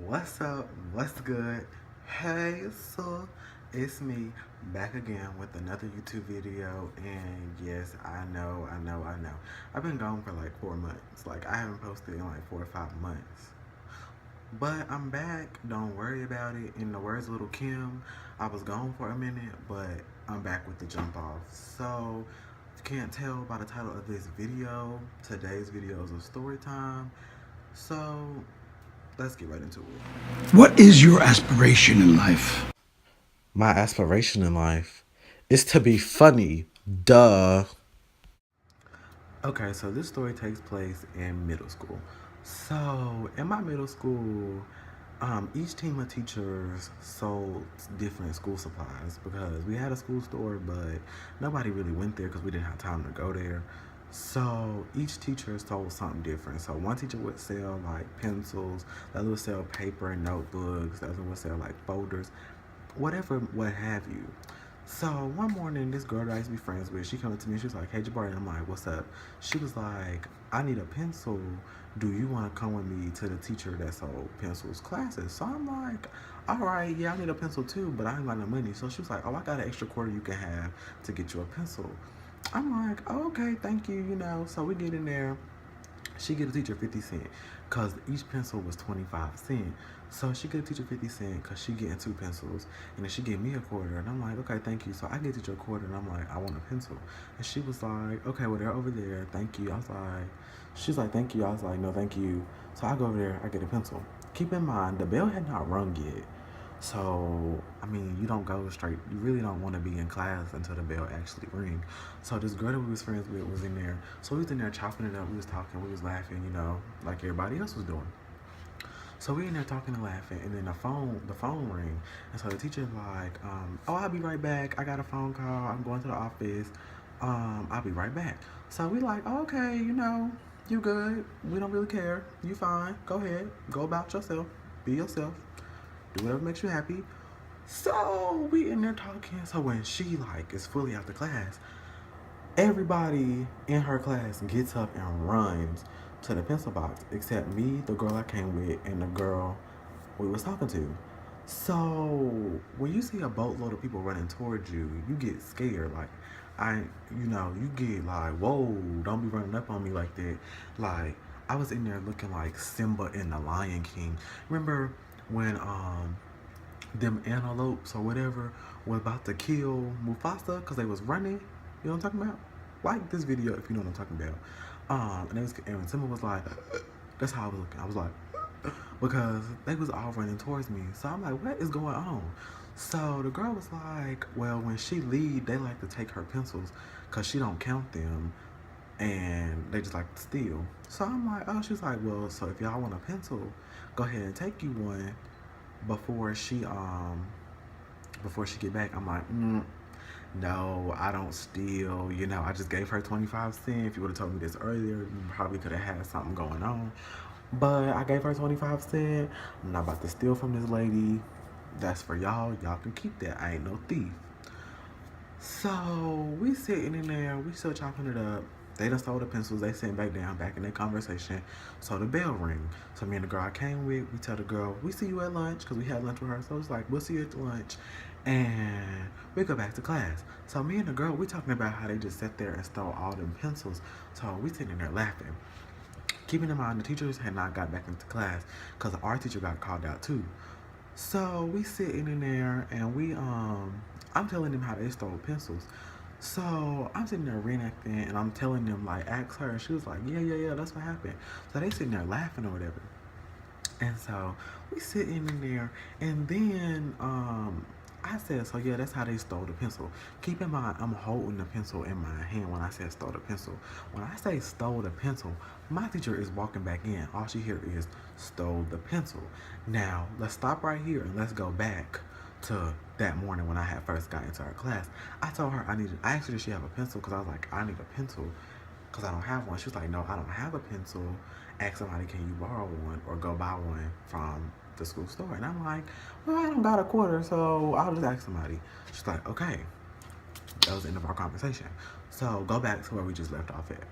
What's up? What's good? Hey, so it's me back again with another YouTube video. And yes, I know. I've been gone for like 4 months. Like, I haven't posted in like 4 or 5 months. But I'm back. Don't worry about it. In the words of Little Kim, I was gone for a minute, but I'm back with the jump off. So, if you can't tell by the title of this video, today's video is a story time. So, let's get right into it. What is your aspiration in life? My aspiration in life is to be funny. Duh. Okay, so this story takes place in middle school. So, in my middle school, each team of teachers sold different school supplies because we had a school store, but nobody really went there because we didn't have time to go there. So each teacher sold something different. So one teacher would sell like pencils, the other would sell paper and notebooks, the other would sell like folders, whatever, what have you. So one morning, this girl that I used to be friends with, she came up to me. She was like, "Hey, Jabari," and I'm like, "What's up?" She was like, "I need a pencil. Do you want to come with me to the teacher that sold pencils classes?" So I'm like, "All right, yeah, I need a pencil too, but I ain't got no money." So she was like, "Oh, I got an extra quarter you can have to get you a pencil." I'm like, "Oh, okay, thank you." So we get in there. She get a teacher 50 cents because each pencil was 25 cents. So she get a teacher 50 cents because she getting two pencils. And then she gave me a quarter. And I'm like, "Okay, thank you." So I get teacher a quarter and I'm like, "I want a pencil." And she was like, "Okay, well, they're over there. Thank you." I was like, she's like, "Thank you." I was like, "No, thank you." So I go over there, I get a pencil. Keep in mind, the bell had not rung yet. So, I mean, you don't go straight. You really don't want to be in class until the bell actually ring. So this girl that we was friends with was in there. So we was in there chopping it up. We was talking. We was laughing, like everybody else was doing. So we in there talking and laughing, and then the phone ring. And so the teacher's like, "Oh, I'll be right back. I got a phone call. I'm going to the office. I'll be right back." So we like, "Oh, okay, you good. We don't really care. You fine. Go ahead. Go about yourself. Be yourself. Do whatever makes you happy." So we in there talking. So when she like is fully out the class, everybody in her class gets up and runs to the pencil box except me, the girl I came with, and the girl we was talking to. So when you see a boatload of people running towards you, you get scared. Like you get like, "Whoa, don't be running up on me like that." Like I was in there looking like Simba in the Lion King. Remember when them antelopes or whatever were about to kill Mufasa because they was running? You know what I'm talking about? Like this video if you know what I'm talking about. And Simba was like, that's how I was looking. I was like, because they was all running towards me. So I'm like, what is going on? So the girl was like, well, when she leave, they like to take her pencils because she don't count them and they just like to steal. So I'm like, oh, she's like, well, so if y'all want a pencil, go ahead and take you one before she get back. I'm like, no, I don't steal. I just gave her 25 cents. If you would have told me this earlier, you probably could have had something going on. But I gave her 25 cents. I'm not about to steal from this lady. That's for y'all. Y'all can keep that. I ain't no thief. So we sitting in there, we still chopping it up. They done stole the pencils. They sitting back down, back in their conversation. So the bell ring. So me and the girl I came with, we tell the girl, we see you at lunch, because we had lunch with her. So it's like, we'll see you at lunch. And we go back to class. So me and the girl, we talking about how they just sat there and stole all them pencils. So we sitting in there laughing. Keeping in mind, the teachers had not got back into class because our teacher got called out too. So we sitting in there and I'm telling them how they stole pencils. So I'm sitting there reenacting and I'm telling them like, ask her. And she was like, yeah, that's what happened. So they sitting there laughing or whatever. And so we sitting in there and then I said, so yeah, that's how they stole the pencil. Keep in mind, I'm holding the pencil in my hand when I said stole the pencil. When I say stole the pencil, my teacher is walking back in. All she hear is stole the pencil. Now, let's stop right here and let's go back to that morning when I had first got into her class. I told her I asked her if she have a pencil because I was like, I need a pencil because I don't have one. She was like, no, I don't have a pencil. Ask somebody, can you borrow one or go buy one from the school store? And I'm like, well, I don't got a quarter, so I'll just ask somebody. She's like, okay. That was the end of our conversation. So go back to where we just left off at.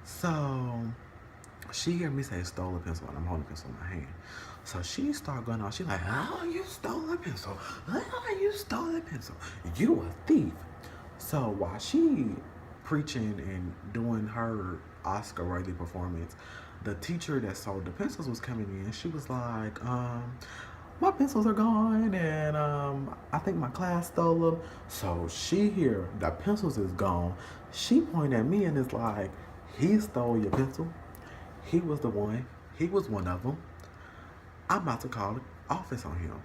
So she heard me say stole a pencil and I'm holding a pencil in my hand. So she started going on. She's like, oh, you stole a pencil. Oh, you stole a pencil. You a thief. So while she preaching and doing her Oscar-worthy performance, the teacher that sold the pencils was coming in. She was like, my pencils are gone, and I think my class stole them. So she hear the pencils is gone. She pointed at me and is like, he stole your pencil. He was the one. He was one of them. I'm about to call the office on him.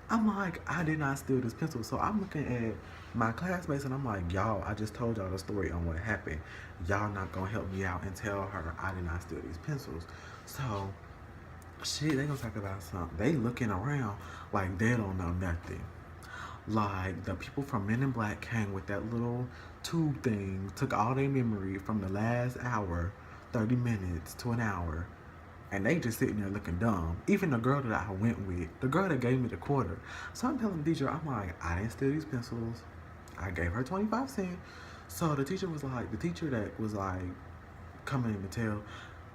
I'm like, I did not steal this pencil. So I'm looking at my classmates and I'm like, y'all, I just told y'all the story on what happened. Y'all not gonna help me out and tell her I did not steal these pencils. So shit, they gonna talk about something. They looking around like they don't know nothing. Like the people from Men in Black came with that little tube thing, took all their memory from the last hour, 30 minutes to an hour, and they just sitting there looking dumb. Even the girl that I went with, the girl that gave me the quarter. So I'm telling the teacher, I'm like, I didn't steal these pencils. I gave her 25 cents. So the teacher that was like coming to tell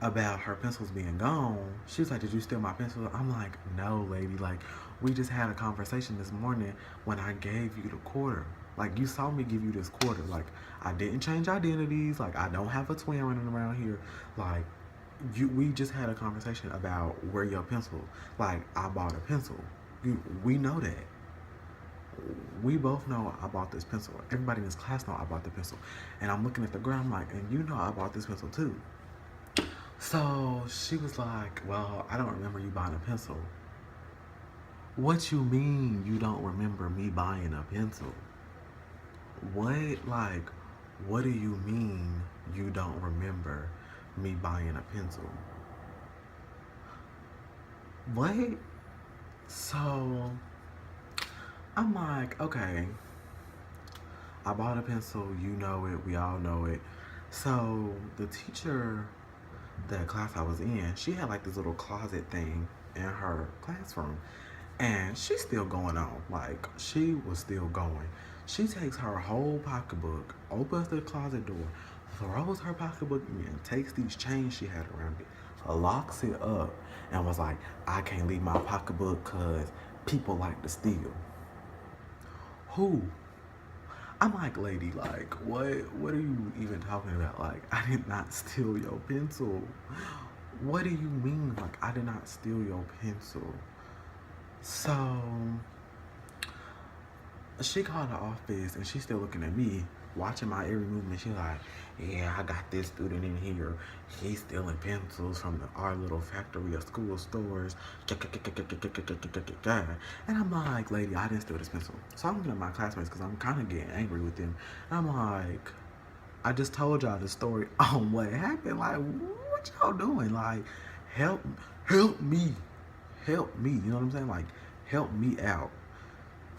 about her pencils being gone, she was like, did you steal my pencils? I'm like, no, lady. Like, we just had a conversation this morning when I gave you the quarter. Like, you saw me give you this quarter. Like, I didn't change identities. Like, I don't have a twin running around here. Like, we just had a conversation about where your pencil. Like, I bought a pencil. We know that. We both know I bought this pencil. Everybody in this class know I bought the pencil. And I'm looking at the girl, I'm like, and you know I bought this pencil too. So she was like, well, I don't remember you buying a pencil. What you mean you don't remember me buying a pencil? What do you mean you don't remember me buying a pencil? What? So I'm like, okay, I bought a pencil, you know it, we all know it. So the teacher, the class I was in, she had like this little closet thing in her classroom. And she's still going on. Like, she was still going. She takes her whole pocketbook, opens the closet door, throws her pocketbook in, takes these chains she had around it, locks it up, and was like, I can't leave my pocketbook because people like to steal. Who? I'm like, lady, like, what are you even talking about? Like, I did not steal your pencil. What do you mean? Like, I did not steal your pencil. So she called the office and she's still looking at me, watching my every movement. She's like, yeah, I got this student in here. He's stealing pencils from our little factory of school stores. And I'm like, lady, I didn't steal this pencil. So I'm looking at my classmates because I'm kind of getting angry with them. And I'm like, I just told y'all the story on what happened. Like, what y'all doing? Like, help me. Help me. You know what I'm saying? Like, help me out.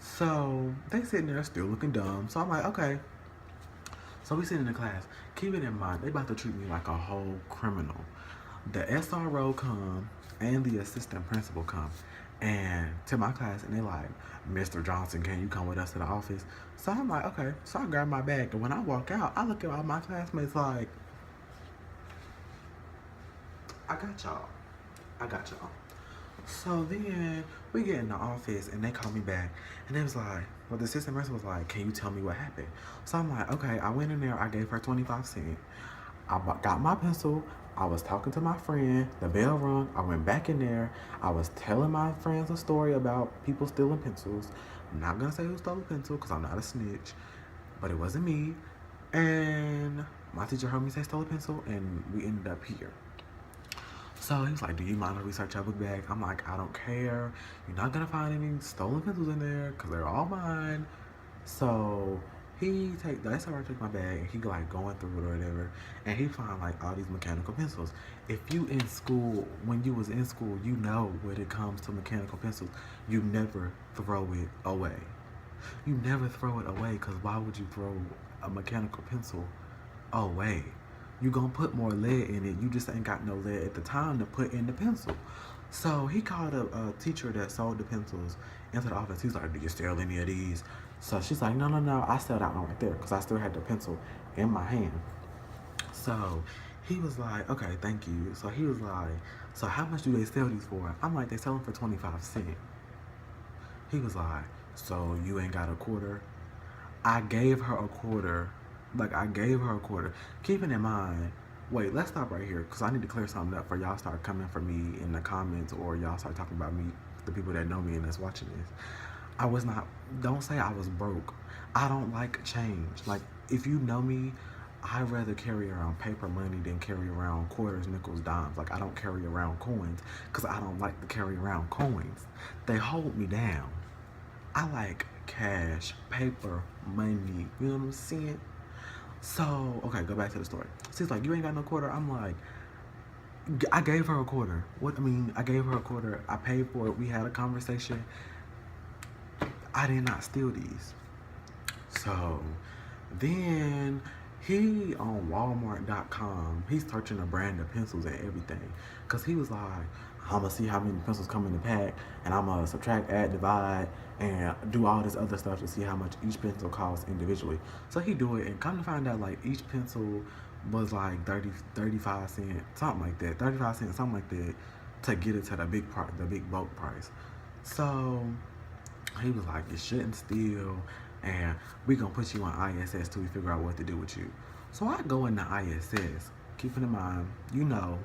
So they sitting there still looking dumb. So I'm like, okay. So we sit in the class. Keep it in mind, they about to treat me like a whole criminal. The SRO come and the assistant principal come and to my class and they like, Mr. Johnson, can you come with us to the office? So I'm like, okay. So I grab my bag and when I walk out, I look at all my classmates like, I got y'all. So then we get in the office and they call me back and they was like, well, the assistant principal was like, can you tell me what happened? So I'm like, okay, I went in there, I gave her 25 cents. I got my pencil, I was talking to my friend, the bell rung, I went back in there, I was telling my friends a story about people stealing pencils. I'm not gonna say who stole the pencil because I'm not a snitch, but it wasn't me. And my teacher heard me say stole a pencil and we ended up here. So he was like, do you mind if we search your book bag? I'm like, I don't care. You're not gonna find any stolen pencils in there because they're all mine. So the SRO take my bag and he like going through it or whatever. And he find like all these mechanical pencils. If you in school, when you was in school, you know when it comes to mechanical pencils, you never throw it away. You never throw it away because why would you throw a mechanical pencil away? You gonna put more lead in it. You just ain't got no lead at the time to put in the pencil. So he called a teacher that sold the pencils into the office. He's like, do you steal any of these? So she's like, no, I stole that one right there because I still had the pencil in my hand. So he was like, okay, thank you. So he was like, So how much do they sell these for? I'm like, they sell them for 25 cents. He was like, so you ain't got a quarter? I gave her a quarter. Like, I gave her a quarter. Keeping in mind, wait, let's stop right here because I need to clear something up for y'all start coming for me in the comments or y'all start talking about me, the people that know me and that's watching this. I was not, don't say I was broke. I don't like change. Like, if you know me, I'd rather carry around paper money than carry around quarters, nickels, dimes. Like, I don't carry around coins because I don't like to carry around coins. They hold me down. I like cash, paper, money. You know what I'm saying? So, okay, go back to the story. She's like, you ain't got no quarter? I'm like, I gave her a quarter. I gave her a quarter. I paid for it. We had a conversation. I did not steal these. So, then he on Walmart.com, he's searching a brand of pencils and everything. Because he was like, I'm going to see how many pencils come in the pack, and I'm going to subtract, add, divide, and do all this other stuff to see how much each pencil costs individually. So he do it, and come to find out, like, each pencil was like 35 cents, something like that, 35 cents, something like that, to get it to the big bulk price. So he was like, you shouldn't steal, and we gonna put you on ISS till we figure out what to do with you. So I go into ISS, keeping in mind, you know,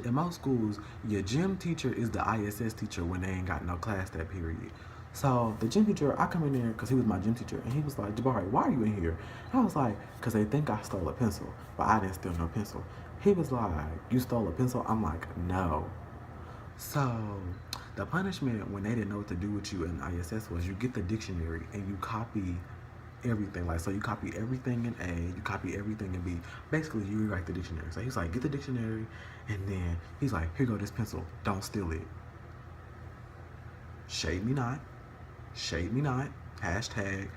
in most schools, your gym teacher is the ISS teacher when they ain't got no class that period. So the gym teacher, I come in there because he was my gym teacher, and he was like, Jabari, why are you in here? I was like, because they think I stole a pencil, but I didn't steal no pencil. He was like, you stole a pencil? I'm like, no. So the punishment when they didn't know what to do with you in ISS was you get the dictionary and you copy everything. Like, so you copy everything in A, you copy everything in B. Basically, you rewrite the dictionary. So he's like, get the dictionary, and then he's like, here go this pencil. Don't steal it. Shade me not. Shade me not. Hashtag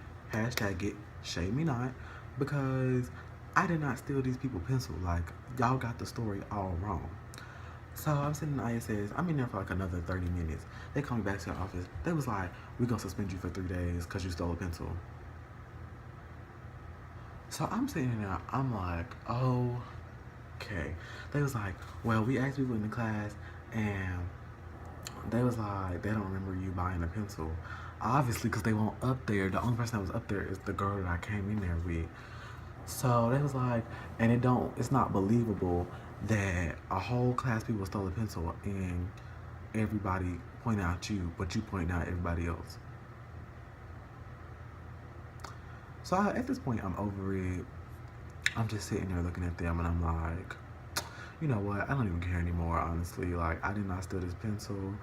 it. Shade me not. Because I did not steal these people pencil. Like, y'all got the story all wrong. So I'm sitting in ISS. I'm in there for like another 30 minutes. They call me back to the office. They was like, we're going to suspend you for 3 days because you stole a pencil. So I'm sitting there. I'm like, oh, okay. They was like, well, we asked people in the class, and they was like, they don't remember you buying a pencil. Obviously, because they weren't up there. The only person that was up there is the girl that I came in there with. So they was like, and it's not believable that a whole class of people stole a pencil and everybody pointed out you, but you pointed out everybody else. So at this point, I'm over it. I'm just sitting there looking at them, and I'm like, you know what? I don't even care anymore, honestly. Like, I did not steal this pencil.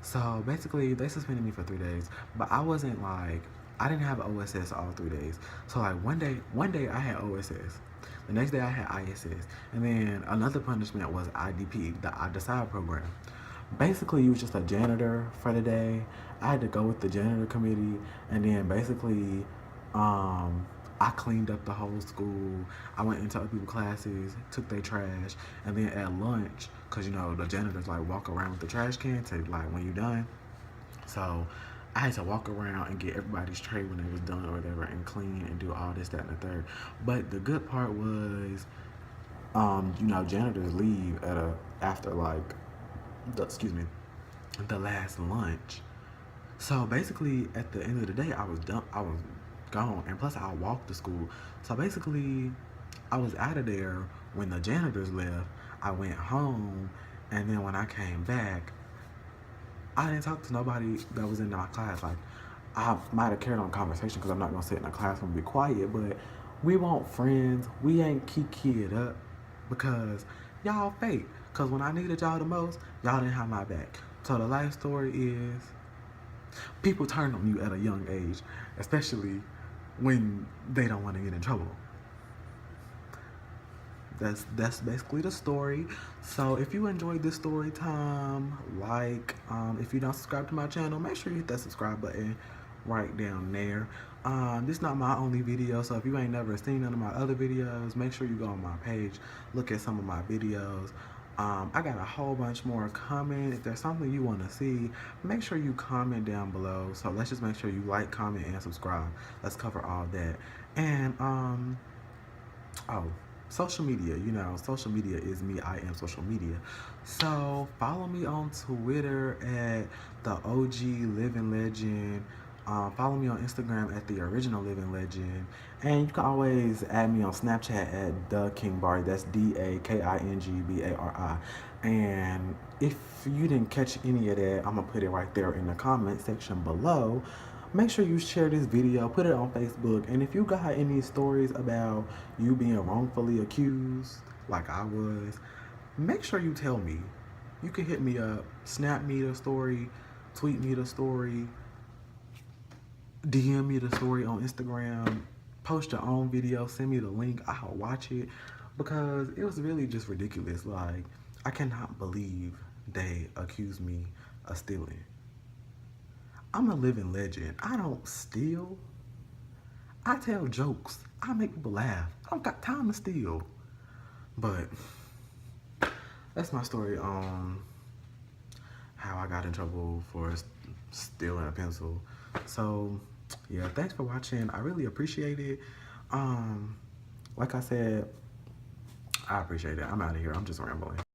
So basically, they suspended me for 3 days, but I wasn't like, I didn't have OSS all 3 days. So like one day I had OSS. The next day I had ISS. And then another punishment was IDP, the side program. Basically, you was just a janitor for the day. I had to go with the janitor committee, and then basically, I cleaned up the whole school. I went into other people's classes, took their trash, and then at lunch, cause you know the janitors like walk around with the trash can to like when you done. So I had to walk around and get everybody's tray when they was done or whatever, and clean and do all this, that, and the third. But the good part was, you know, janitors leave after like the last lunch. So basically, at the end of the day, I was done. I was gone, and plus I walked to school. So basically, I was out of there when the janitors left. I went home, and then when I came back, I didn't talk to nobody that was in my class. Like, I might have carried on conversation because I'm not gonna sit in a classroom and be quiet, but we want friends. We ain't kiki it up because y'all fake. Because when I needed y'all the most, y'all didn't have my back. So the life story is, people turn on you at a young age, especially when they don't want to get in trouble. That's basically the story. So if you enjoyed this story time, if you don't subscribe to my channel, make sure you hit that subscribe button right down there. This is not my only video, so if you ain't never seen none of my other videos, make sure you go on my page, look at some of my videos. I got a whole bunch more coming. If there's something you want to see, make sure you comment down below. So let's just make sure you like, comment, and subscribe. Let's cover all that. And, oh, social media. You know, social media is me. I am social media. So follow me on Twitter at the OG Living Legend. Follow me on Instagram at the Original Living Legend, and you can always add me on Snapchat at the King Bari. That's DAKINGBARI. And if you didn't catch any of that, I'm gonna put it right there in the comment section below. Make sure you share this video, put it on Facebook, and if you got any stories about you being wrongfully accused, like I was, make sure you tell me. You can hit me up, snap me the story, tweet me the story, DM me the story on Instagram, post your own video, send me the link, I'll watch it, because it was really just ridiculous. Like, I cannot believe they accused me of stealing. I'm a living legend. I don't steal. I tell jokes. I make people laugh. I don't got time to steal. But that's my story on how I got in trouble for stealing a pencil. So yeah, thanks for watching. I really appreciate it. Like I said, I appreciate it. I'm out of here. I'm just rambling.